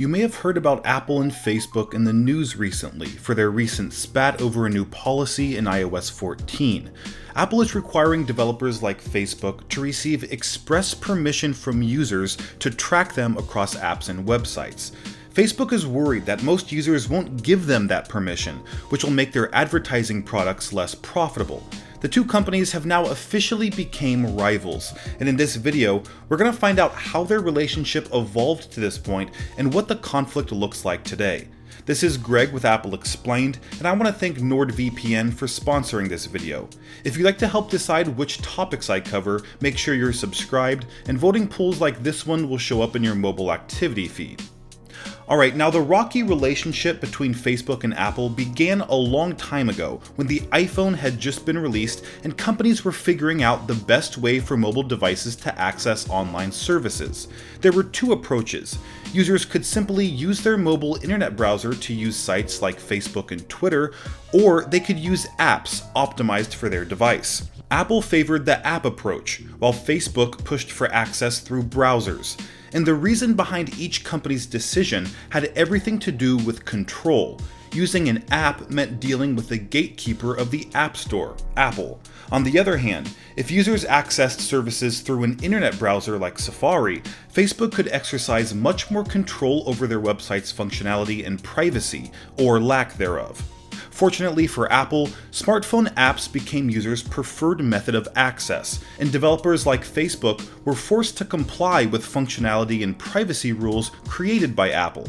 You may have heard about Apple and Facebook in the news recently for their recent spat over a new policy in iOS 14. Apple is requiring developers like Facebook to receive express permission from users to track them across apps and websites. Facebook is worried that most users won't give them that permission, which will make their advertising products less profitable. The two companies have now officially become rivals, and in this video, we're going to find out how their relationship evolved to this point and what the conflict looks like today. This is Greg with Apple Explained, and I want to thank NordVPN for sponsoring this video. If you'd like to help decide which topics I cover, make sure you're subscribed, and voting polls like this one will show up in your mobile activity feed. Alright, now the rocky relationship between Facebook and Apple began a long time ago when the iPhone had just been released and companies were figuring out the best way for mobile devices to access online services. There were two approaches. Users could simply use their mobile internet browser to use sites like Facebook and Twitter, or they could use apps optimized for their device. Apple favored the app approach, while Facebook pushed for access through browsers. And the reason behind each company's decision had everything to do with control. Using an app meant dealing with the gatekeeper of the App Store, Apple. On the other hand, if users accessed services through an internet browser like Safari, Facebook could exercise much more control over their website's functionality and privacy, or lack thereof. Fortunately for Apple, smartphone apps became users' preferred method of access, and developers like Facebook were forced to comply with functionality and privacy rules created by Apple.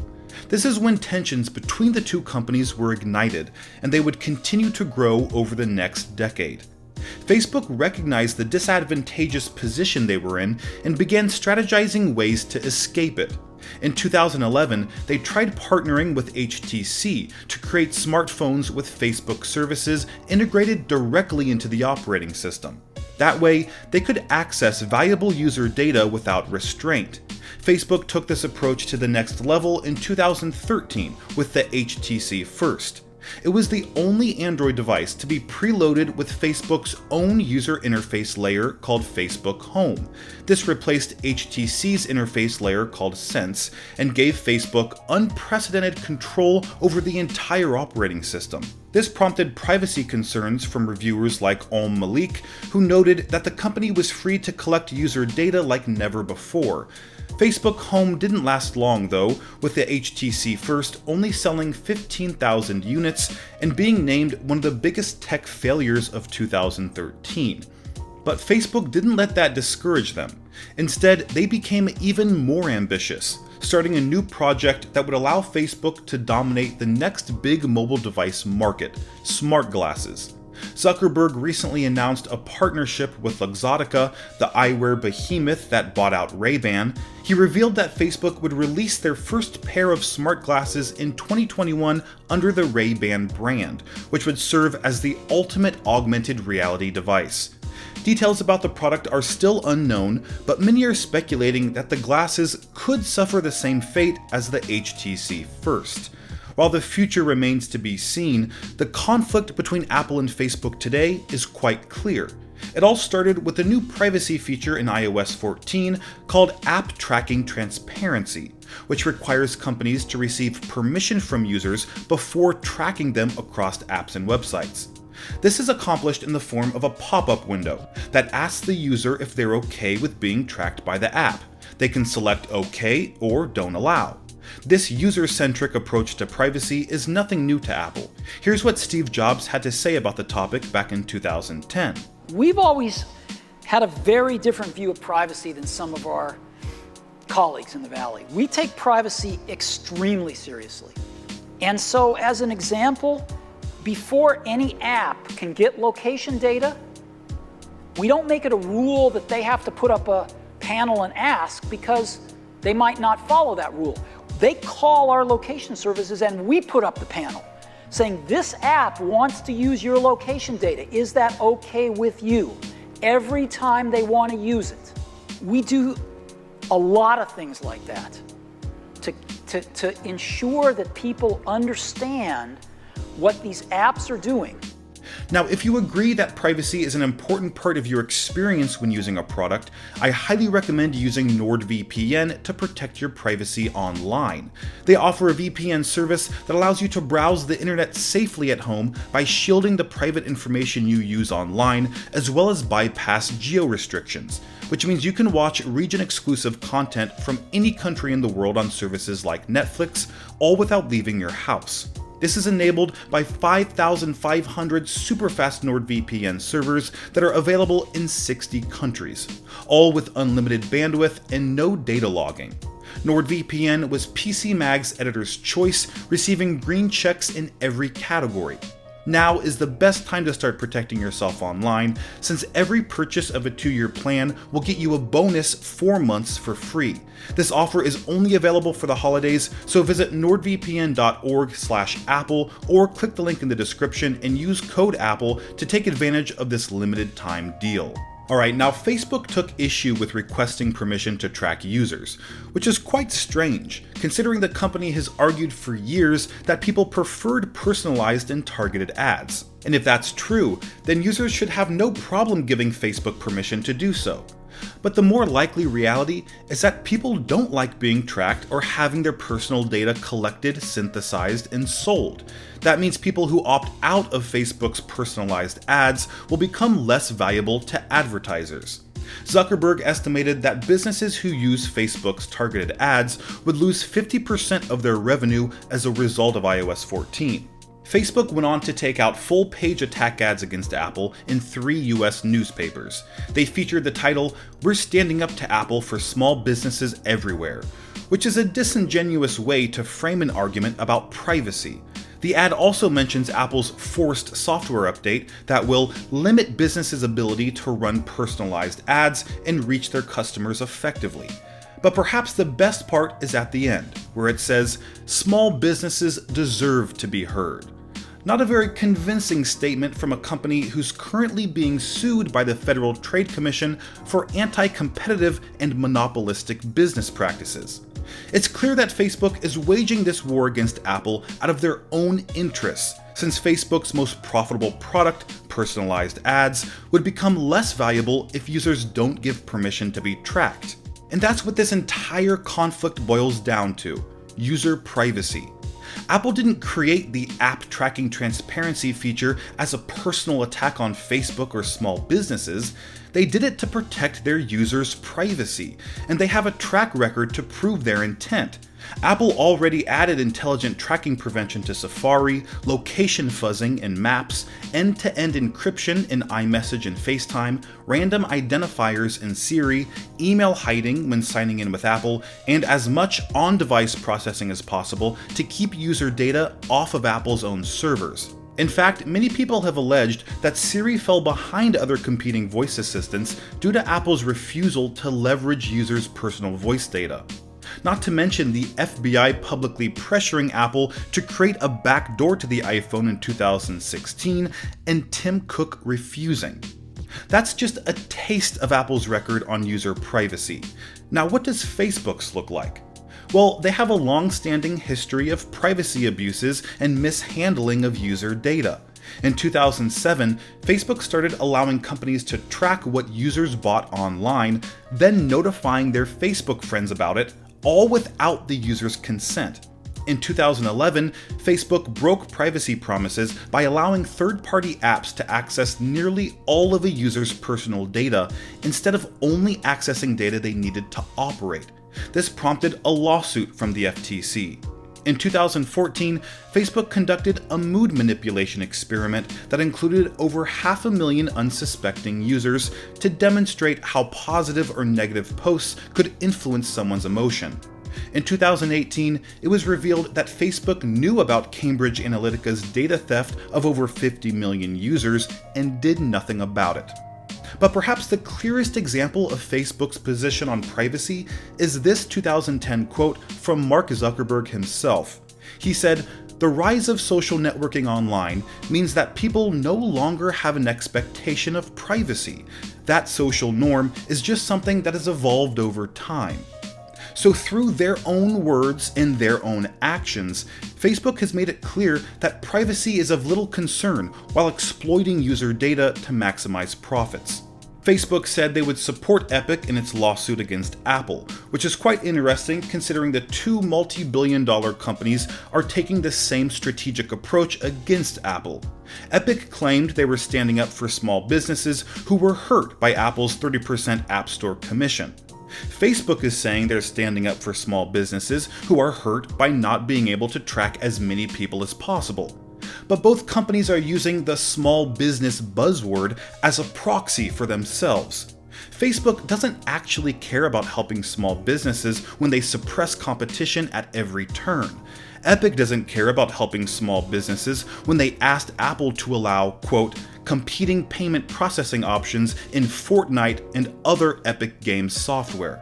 This is when tensions between the two companies were ignited, and they would continue to grow over the next decade. Facebook recognized the disadvantageous position they were in and began strategizing ways to escape it. In 2011, they tried partnering with HTC to create smartphones with Facebook services integrated directly into the operating system. That way, they could access valuable user data without restraint. Facebook took this approach to the next level in 2013 with the HTC First. It was the only Android device to be preloaded with Facebook's own user interface layer called Facebook Home. This replaced HTC's interface layer called Sense and gave Facebook unprecedented control over the entire operating system. This prompted privacy concerns from reviewers like Malik, who noted that the company was free to collect user data like never before. Facebook Home didn't last long though, with the HTC First only selling 15,000 units and being named one of the biggest tech failures of 2013. But Facebook didn't let that discourage them. Instead, they became even more ambitious, starting a new project that would allow Facebook to dominate the next big mobile device market, smart glasses. Zuckerberg recently announced a partnership with Luxottica, the eyewear behemoth that bought out Ray-Ban. He revealed that Facebook would release their first pair of smart glasses in 2021 under the Ray-Ban brand, which would serve as the ultimate augmented reality device. Details about the product are still unknown, but many are speculating that the glasses could suffer the same fate as the HTC First. While the future remains to be seen, the conflict between Apple and Facebook today is quite clear. It all started with a new privacy feature in iOS 14 called App Tracking Transparency, which requires companies to receive permission from users before tracking them across apps and websites. This is accomplished in the form of a pop-up window that asks the user if they're okay with being tracked by the app. They can select OK or Don't Allow. This user-centric approach to privacy is nothing new to Apple. Here's what Steve Jobs had to say about the topic back in 2010. We've always had a very different view of privacy than some of our colleagues in the Valley. We take privacy extremely seriously. And so, as an example, before any app can get location data, we don't make it a rule that they have to put up a panel and ask, because they might not follow that rule. They call our location services and we put up the panel saying, this app wants to use your location data. Is that okay with you? Every time they want to use it. We do a lot of things like that to ensure that people understand what these apps are doing. Now, if you agree that privacy is an important part of your experience when using a product, I highly recommend using NordVPN to protect your privacy online. They offer a VPN service that allows you to browse the internet safely at home by shielding the private information you use online, as well as bypass geo-restrictions, which means you can watch region-exclusive content from any country in the world on services like Netflix, all without leaving your house. This is enabled by 5,500 super-fast NordVPN servers that are available in 60 countries, all with unlimited bandwidth and no data logging. NordVPN was PCMag's editor's choice, receiving green checks in every category. Now is the best time to start protecting yourself online, since every purchase of a 2-year plan will get you a bonus 4 months for free. This offer is only available for the holidays, so visit nordvpn.org/apple or click the link in the description and use code APPLE to take advantage of this limited time deal. Alright, now Facebook took issue with requesting permission to track users, which is quite strange, considering the company has argued for years that people preferred personalized and targeted ads. And if that's true, then users should have no problem giving Facebook permission to do so. But the more likely reality is that people don't like being tracked or having their personal data collected, synthesized, and sold. That means people who opt out of Facebook's personalized ads will become less valuable to advertisers. Zuckerberg estimated that businesses who use Facebook's targeted ads would lose 50% of their revenue as a result of iOS 14. Facebook went on to take out full-page attack ads against Apple in 3 US newspapers. They featured the title, "We're standing up to Apple for small businesses everywhere," which is a disingenuous way to frame an argument about privacy. The ad also mentions Apple's forced software update that will limit businesses' ability to run personalized ads and reach their customers effectively. But perhaps the best part is at the end, where it says, "Small businesses deserve to be heard." Not a very convincing statement from a company who's currently being sued by the Federal Trade Commission for anti-competitive and monopolistic business practices. It's clear that Facebook is waging this war against Apple out of their own interests, since Facebook's most profitable product, personalized ads, would become less valuable if users don't give permission to be tracked. And that's what this entire conflict boils down to: user privacy. Apple didn't create the app tracking transparency feature as a personal attack on Facebook or small businesses. They did it to protect their users' privacy, and they have a track record to prove their intent. Apple already added intelligent tracking prevention to Safari, location fuzzing in Maps, end-to-end encryption in iMessage and FaceTime, random identifiers in Siri, email hiding when signing in with Apple, and as much on-device processing as possible to keep user data off of Apple's own servers. In fact, many people have alleged that Siri fell behind other competing voice assistants due to Apple's refusal to leverage users' personal voice data. Not to mention the FBI publicly pressuring Apple to create a backdoor to the iPhone in 2016, and Tim Cook refusing. That's just a taste of Apple's record on user privacy. Now, what does Facebook's look like? Well, they have a long-standing history of privacy abuses and mishandling of user data. In 2007, Facebook started allowing companies to track what users bought online, then notifying their Facebook friends about it, all without the user's consent. In 2011, Facebook broke privacy promises by allowing third-party apps to access nearly all of a user's personal data, instead of only accessing data they needed to operate. This prompted a lawsuit from the FTC. In 2014, Facebook conducted a mood manipulation experiment that included over 500,000 unsuspecting users to demonstrate how positive or negative posts could influence someone's emotion. In 2018, it was revealed that Facebook knew about Cambridge Analytica's data theft of over 50 million users and did nothing about it. But perhaps the clearest example of Facebook's position on privacy is this 2010 quote from Mark Zuckerberg himself. He said, "The rise of social networking online means that people no longer have an expectation of privacy. That social norm is just something that has evolved over time." So through their own words and their own actions, Facebook has made it clear that privacy is of little concern while exploiting user data to maximize profits. Facebook said they would support Epic in its lawsuit against Apple, which is quite interesting considering the two multi-billion-dollar companies are taking the same strategic approach against Apple. Epic claimed they were standing up for small businesses who were hurt by Apple's 30% App Store commission. Facebook is saying they're standing up for small businesses who are hurt by not being able to track as many people as possible. But both companies are using the small business buzzword as a proxy for themselves. Facebook doesn't actually care about helping small businesses when they suppress competition at every turn. Epic doesn't care about helping small businesses when they asked Apple to allow, quote, competing payment processing options in Fortnite and other Epic Games software.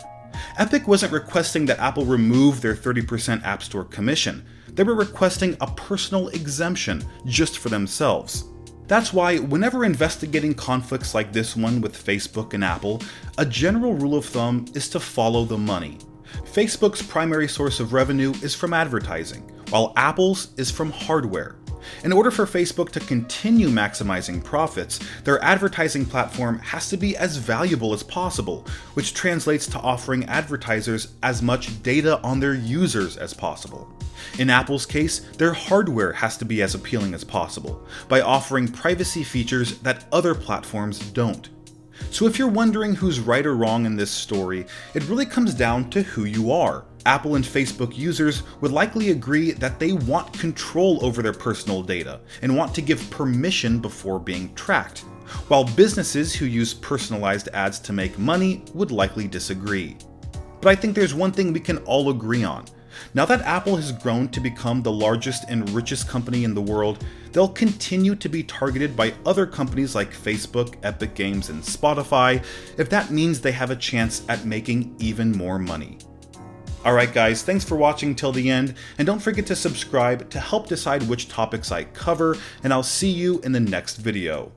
Epic wasn't requesting that Apple remove their 30% App Store commission. They were requesting a personal exemption just for themselves. That's why, whenever investigating conflicts like this one with Facebook and Apple, a general rule of thumb is to follow the money. Facebook's primary source of revenue is from advertising, while Apple's is from hardware. In order for Facebook to continue maximizing profits, their advertising platform has to be as valuable as possible, which translates to offering advertisers as much data on their users as possible. In Apple's case, their hardware has to be as appealing as possible, by offering privacy features that other platforms don't. So if you're wondering who's right or wrong in this story, it really comes down to who you are. Apple and Facebook users would likely agree that they want control over their personal data and want to give permission before being tracked, while businesses who use personalized ads to make money would likely disagree. But I think there's one thing we can all agree on. Now that Apple has grown to become the largest and richest company in the world, they'll continue to be targeted by other companies like Facebook, Epic Games, and Spotify if that means they have a chance at making even more money. Alright guys, thanks for watching till the end, and don't forget to subscribe to help decide which topics I cover, and I'll see you in the next video.